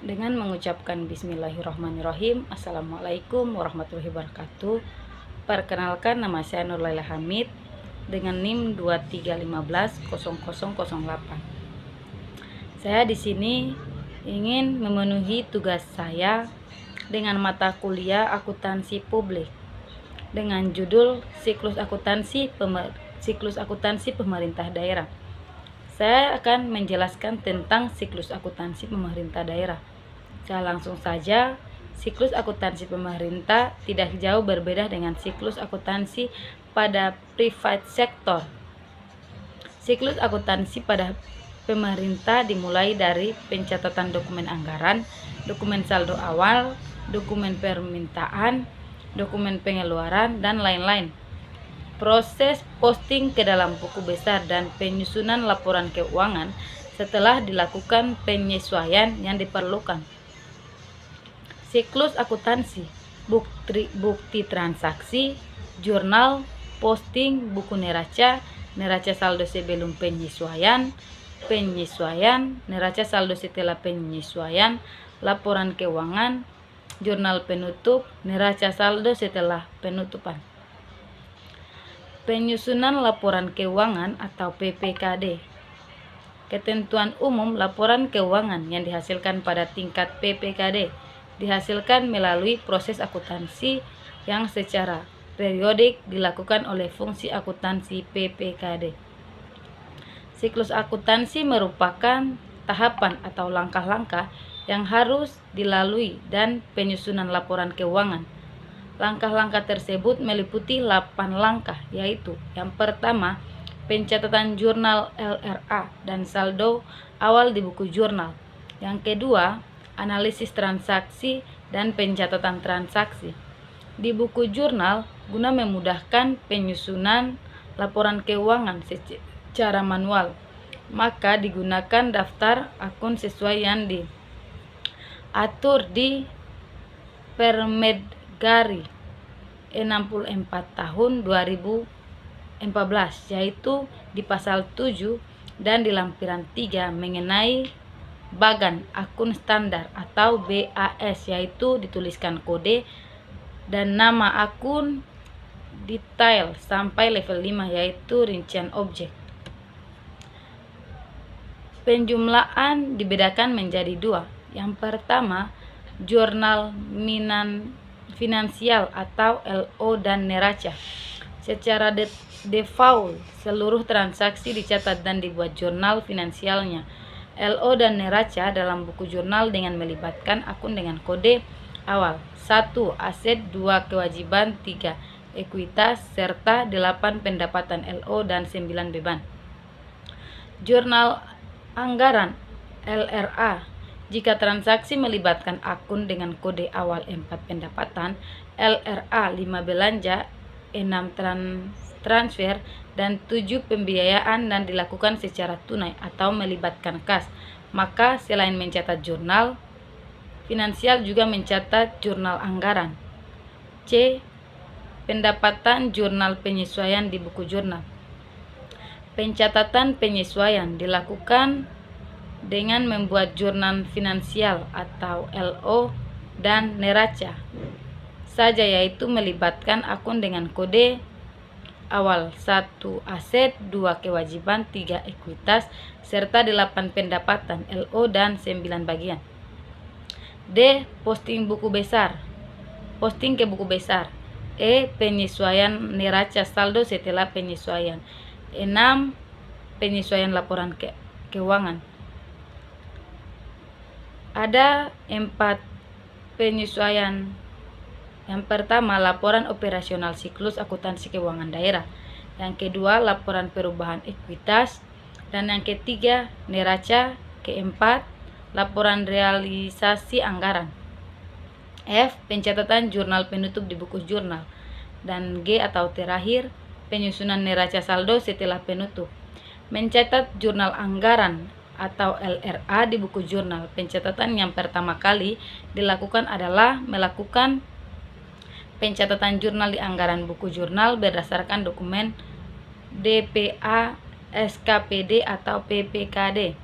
Dengan mengucapkan Bismillahirrahmanirrahim. Assalamualaikum warahmatullahi wabarakatuh. Perkenalkan, nama saya Nurlaila Hamid dengan NIM 23150008. Saya di sini ingin memenuhi tugas saya dengan mata kuliah akuntansi publik dengan judul siklus akuntansi pemerintah daerah. Saya akan menjelaskan tentang siklus akuntansi pemerintah daerah. Saya langsung saja. Siklus akuntansi pemerintah tidak jauh berbeda dengan siklus akuntansi pada private sector. Siklus akuntansi pada pemerintah dimulai dari pencatatan dokumen anggaran, dokumen saldo awal, dokumen permintaan, dokumen pengeluaran, dan lain-lain. Proses posting ke dalam buku besar dan penyusunan laporan keuangan setelah dilakukan penyesuaian yang diperlukan. Siklus akuntansi, bukti transaksi, jurnal, posting, buku neraca, neraca saldo sebelum penyesuaian, neraca saldo setelah penyesuaian, laporan keuangan, jurnal penutup, neraca saldo setelah penutupan. Penyusunan laporan keuangan atau PPKD. Ketentuan umum laporan keuangan yang dihasilkan pada tingkat PPKD dihasilkan melalui proses akuntansi yang secara periodik dilakukan oleh fungsi akuntansi PPKD. Siklus akuntansi merupakan tahapan atau langkah-langkah yang harus dilalui dan penyusunan laporan keuangan. Langkah-langkah tersebut meliputi 8 langkah, yaitu yang pertama, pencatatan jurnal LRA dan saldo awal di buku jurnal. Yang kedua, analisis transaksi dan pencatatan transaksi di buku jurnal guna memudahkan penyusunan laporan keuangan secara manual, maka digunakan daftar akun sesuai yang diatur di Permendagri 64 tahun 2014, yaitu di pasal 7 dan di lampiran 3 mengenai bagan akun standar atau BAS, yaitu dituliskan kode dan nama akun detail sampai level 5, yaitu rincian objek. Penjumlahan dibedakan menjadi 2. Yang pertama, jurnal finansial atau LO dan neraca. Secara default, seluruh transaksi dicatat dan dibuat jurnal finansialnya, LO dan neraca dalam buku jurnal dengan melibatkan akun dengan kode awal 1. Aset, 2. Kewajiban, 3. Ekuitas, serta 8 pendapatan LO dan 9 beban. Jurnal anggaran LRA. Jika transaksi melibatkan akun dengan kode awal 4 pendapatan, LRA 5 belanja, 6 transfer, dan 7 pembiayaan dan dilakukan secara tunai atau melibatkan kas, maka selain mencatat jurnal finansial juga mencatat jurnal anggaran. C. Pendapatan jurnal penyesuaian di buku jurnal. Pencatatan penyesuaian dilakukan dengan membuat jurnal finansial atau LO dan neraca saja, yaitu melibatkan akun dengan kode awal 1 aset, 2 kewajiban, 3 ekuitas, serta 8 pendapatan LO dan 9 bagian. D. Posting buku besar. Posting ke buku besar. E. Penyesuaian neraca saldo setelah penyesuaian. 6. Penyesuaian laporan keuangan. Ada 4 penyesuaian. Yang pertama, laporan operasional siklus akuntansi keuangan daerah. Yang kedua, laporan perubahan ekuitas. Dan yang ketiga, neraca. Keempat, laporan realisasi anggaran. F. Pencatatan jurnal penutup di buku jurnal. Dan G atau terakhir, penyusunan neraca saldo setelah penutup. Mencatat jurnal anggaran atau LRA di buku jurnal. Pencatatan yang pertama kali dilakukan adalah melakukan pencatatan jurnal di anggaran buku jurnal berdasarkan dokumen DPA, SKPD atau PPKD.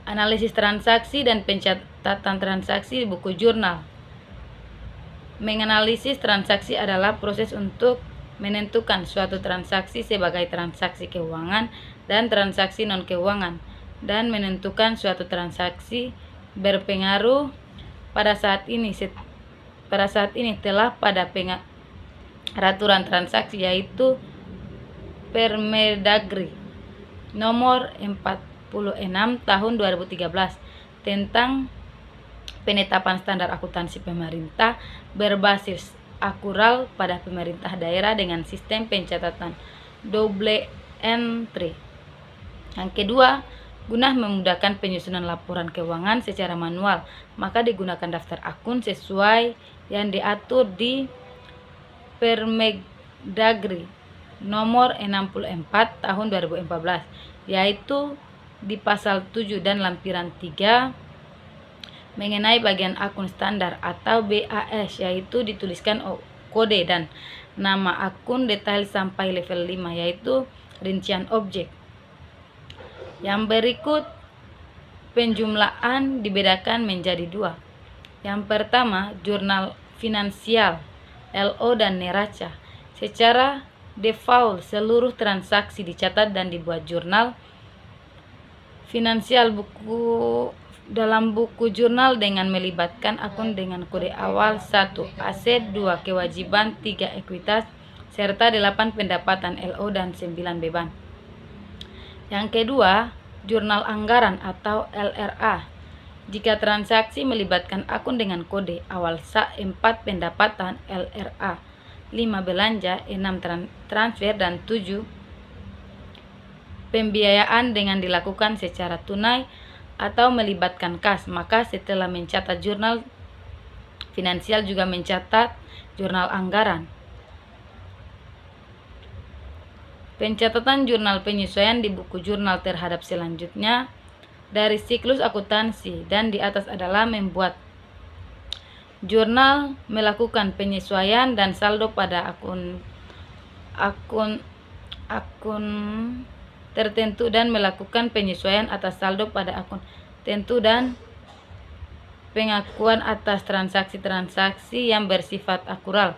Analisis transaksi dan pencatatan transaksi di buku jurnal. Menganalisis transaksi adalah proses untuk menentukan suatu transaksi sebagai transaksi keuangan dan transaksi non-keuangan, dan menentukan suatu transaksi berpengaruh pada saat ini telah pada peraturan transaksi, yaitu Permendagri nomor 46 tahun 2013 tentang penetapan standar akuntansi pemerintah berbasis akural pada pemerintah daerah dengan sistem pencatatan double entry. Yang kedua, guna memudahkan penyusunan laporan keuangan secara manual, maka digunakan daftar akun sesuai yang diatur di Permendagri nomor 64 tahun 2014, yaitu di pasal 7 dan lampiran 3 mengenai bagian akun standar atau BAS, yaitu dituliskan kode dan nama akun detail sampai level 5, yaitu rincian objek. Yang berikut penjumlahan dibedakan menjadi dua. Yang pertama, jurnal finansial LO dan neraca. Secara default seluruh transaksi dicatat dan dibuat jurnal finansial dalam buku jurnal dengan melibatkan akun dengan kode awal 1 aset, 2 kewajiban, 3 ekuitas, serta 8 pendapatan LO dan 9 beban. Yang kedua, jurnal anggaran atau LRA. Jika transaksi melibatkan akun dengan kode awal 4 pendapatan LRA, 5 belanja, 6 transfer, dan 7 pembiayaan dengan dilakukan secara tunai atau melibatkan kas, maka setelah mencatat jurnal finansial juga mencatat jurnal anggaran. Pencatatan jurnal penyesuaian di buku jurnal terhadap selanjutnya dari siklus akuntansi, dan di atas adalah membuat jurnal, melakukan penyesuaian dan saldo pada akun tertentu, dan melakukan penyesuaian atas saldo pada akun tertentu, dan pengakuan atas transaksi-transaksi yang bersifat akural.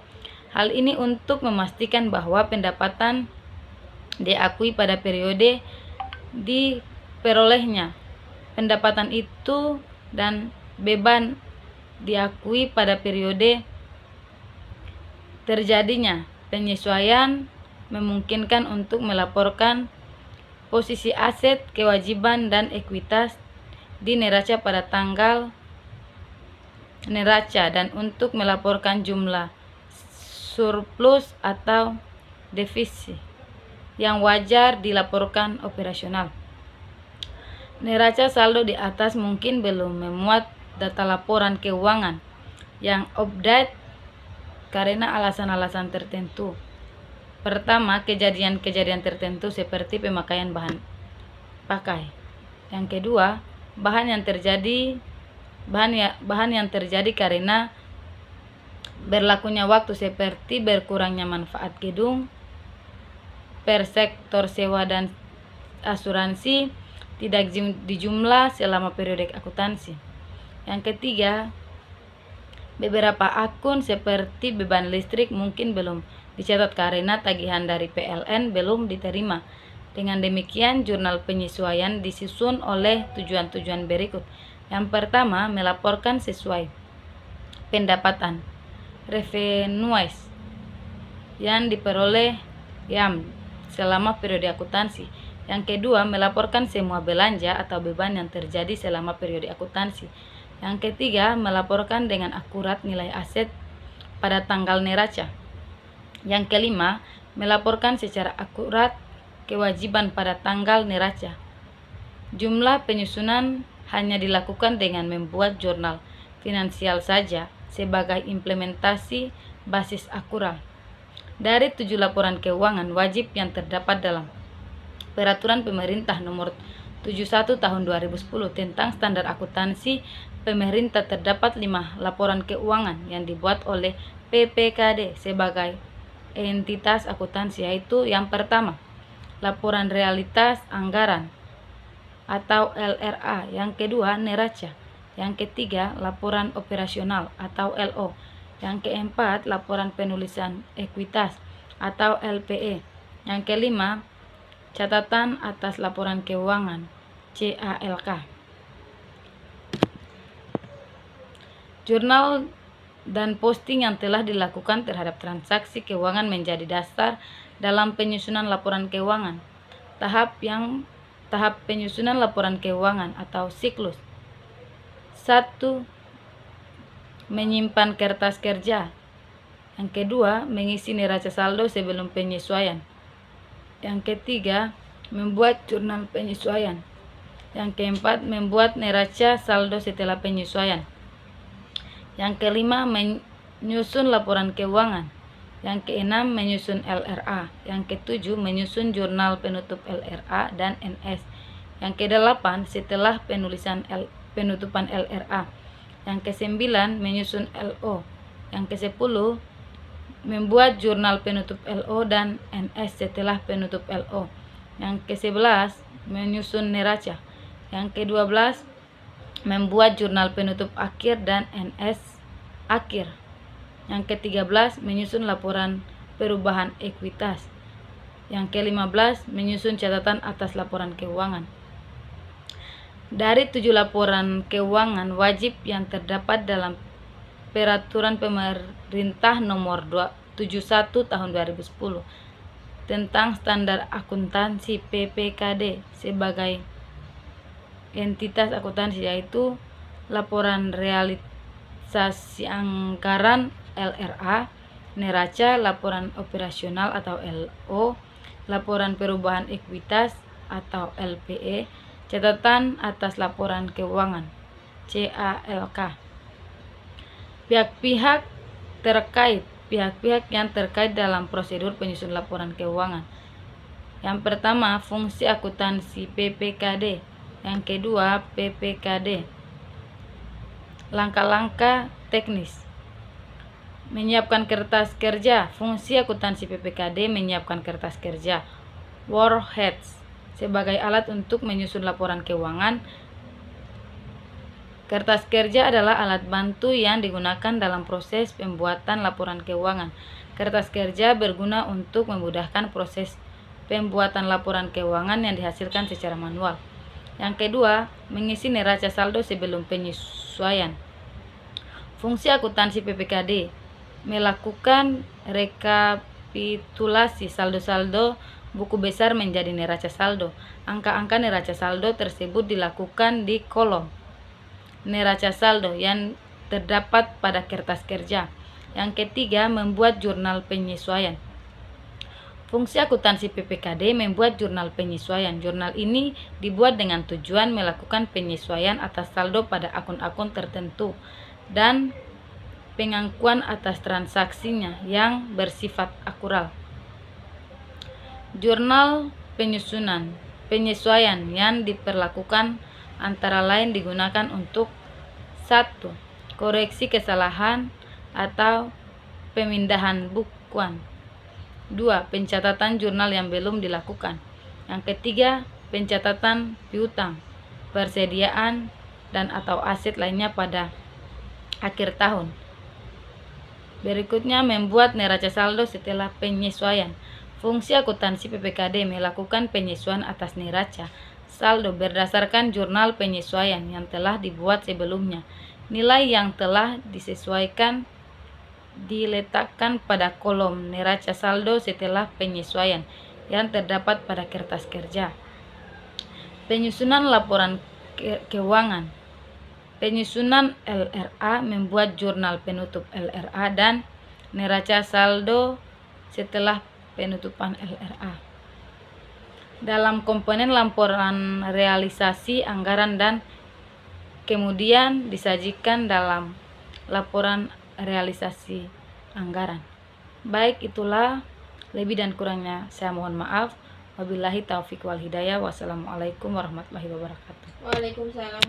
Hal ini untuk memastikan bahwa pendapatan diakui pada periode diperolehnya pendapatan itu dan beban diakui pada periode terjadinya penyesuaian, memungkinkan untuk melaporkan posisi aset, kewajiban, dan ekuitas di neraca pada tanggal neraca, dan untuk melaporkan jumlah surplus atau defisit yang wajar dilaporkan operasional. Neraca saldo di atas mungkin belum memuat data laporan keuangan yang update karena alasan-alasan tertentu. Pertama, kejadian-kejadian tertentu seperti pemakaian bahan pakai. Yang kedua, bahan yang terjadi karena berlakunya waktu seperti berkurangnya manfaat gedung per sektor sewa dan asuransi tidak dijumlah selama periode akuntansi. Yang ketiga, beberapa akun seperti beban listrik mungkin belum dicatat karena tagihan dari PLN belum diterima. Dengan demikian, jurnal penyesuaian disusun oleh tujuan-tujuan berikut. Yang pertama, melaporkan sesuai pendapatan revenues yang diperoleh YAM selama periode akuntansi. Yang kedua, melaporkan semua belanja atau beban yang terjadi selama periode akuntansi. Yang ketiga, melaporkan dengan akurat nilai aset pada tanggal neraca. Yang kelima, melaporkan secara akurat kewajiban pada tanggal neraca. Jumlah penyusunan hanya dilakukan dengan membuat jurnal finansial saja sebagai implementasi basis akurat dari 7 laporan keuangan wajib yang terdapat dalam Peraturan Pemerintah Nomor 71 Tahun 2010 tentang Standar Akuntansi Pemerintah. Terdapat 5 laporan keuangan yang dibuat oleh PPKD sebagai entitas akuntansi, yaitu yang pertama, laporan realitas anggaran atau LRA. Yang kedua, neraca. Yang ketiga, laporan operasional atau LO. Yang keempat, laporan penulisan ekuitas atau LPE. Yang kelima, catatan atas laporan keuangan CALK. Jurnal dan posting yang telah dilakukan terhadap transaksi keuangan menjadi dasar dalam penyusunan laporan keuangan. Tahap penyusunan laporan keuangan atau siklus. 1. Menyimpan kertas kerja. Yang kedua, mengisi neraca saldo sebelum penyesuaian. Yang ketiga, membuat jurnal penyesuaian. Yang keempat, membuat neraca saldo setelah penyesuaian. Yang kelima, menyusun laporan keuangan. Yang keenam, menyusun LRA. Yang ketujuh, menyusun jurnal penutup LRA dan NS. Yang kedelapan, setelah penutupan LRA. Yang kesembilan, menyusun LO. Yang kesepuluh, membuat jurnal penutup LO dan NS setelah penutup LO. Yang ke-11, menyusun neraca. Yang ke-12, membuat jurnal penutup akhir dan NS akhir. Yang ke-13, menyusun laporan perubahan ekuitas. Yang ke-15, menyusun catatan atas laporan keuangan. Dari 7 laporan keuangan wajib yang terdapat dalam Peraturan Pemerintah Nomor 71 Tahun 2010 tentang Standar Akuntansi PPKD sebagai entitas akuntansi, yaitu laporan realisasi anggaran LRA, neraca, laporan operasional atau LO, laporan perubahan ekuitas atau LPE, catatan atas laporan keuangan CALK. Pihak-pihak yang terkait dalam prosedur penyusunan laporan keuangan. Yang pertama, fungsi akuntansi PPKD. Yang kedua, PPKD. Langkah-langkah teknis. Menyiapkan kertas kerja. Fungsi akuntansi PPKD menyiapkan kertas kerja (worksheets) sebagai alat untuk menyusun laporan keuangan. Kertas kerja adalah alat bantu yang digunakan dalam proses pembuatan laporan keuangan. Kertas kerja berguna untuk memudahkan proses pembuatan laporan keuangan yang dihasilkan secara manual. Yang kedua, mengisi neraca saldo sebelum penyesuaian. Fungsi akuntansi PPKD melakukan rekapitulasi saldo-saldo buku besar menjadi neraca saldo. Angka-angka neraca saldo tersebut dilakukan di kolom neraca saldo yang terdapat pada kertas kerja. Yang ketiga, membuat jurnal penyesuaian. Fungsi akuntansi PPKD membuat jurnal penyesuaian. Jurnal ini dibuat dengan tujuan melakukan penyesuaian atas saldo pada akun-akun tertentu dan pengakuan atas transaksinya yang bersifat akurat. Jurnal penyesuaian yang diperlakukan antara lain digunakan untuk 1. Koreksi kesalahan atau pemindahan bukuan. 2. Pencatatan jurnal yang belum dilakukan. Yang ketiga, pencatatan piutang, persediaan, dan atau aset lainnya pada akhir tahun. Berikutnya, membuat neraca saldo setelah penyesuaian. Fungsi akuntansi PPKD melakukan penyesuaian atas neraca saldo berdasarkan jurnal penyesuaian yang telah dibuat sebelumnya. Nilai yang telah disesuaikan diletakkan pada kolom neraca saldo setelah penyesuaian yang terdapat pada kertas kerja. Penyusunan laporan keuangan. Penyusunan LRA, membuat jurnal penutup LRA dan neraca saldo setelah penutupan LRA. Dalam komponen laporan realisasi anggaran dan kemudian disajikan dalam laporan realisasi anggaran. Baik, itulah lebih dan kurangnya saya mohon maaf. Wabillahi taufiq wal hidayah. Wassalamualaikum warahmatullahi wabarakatuh. Waalaikumsalam.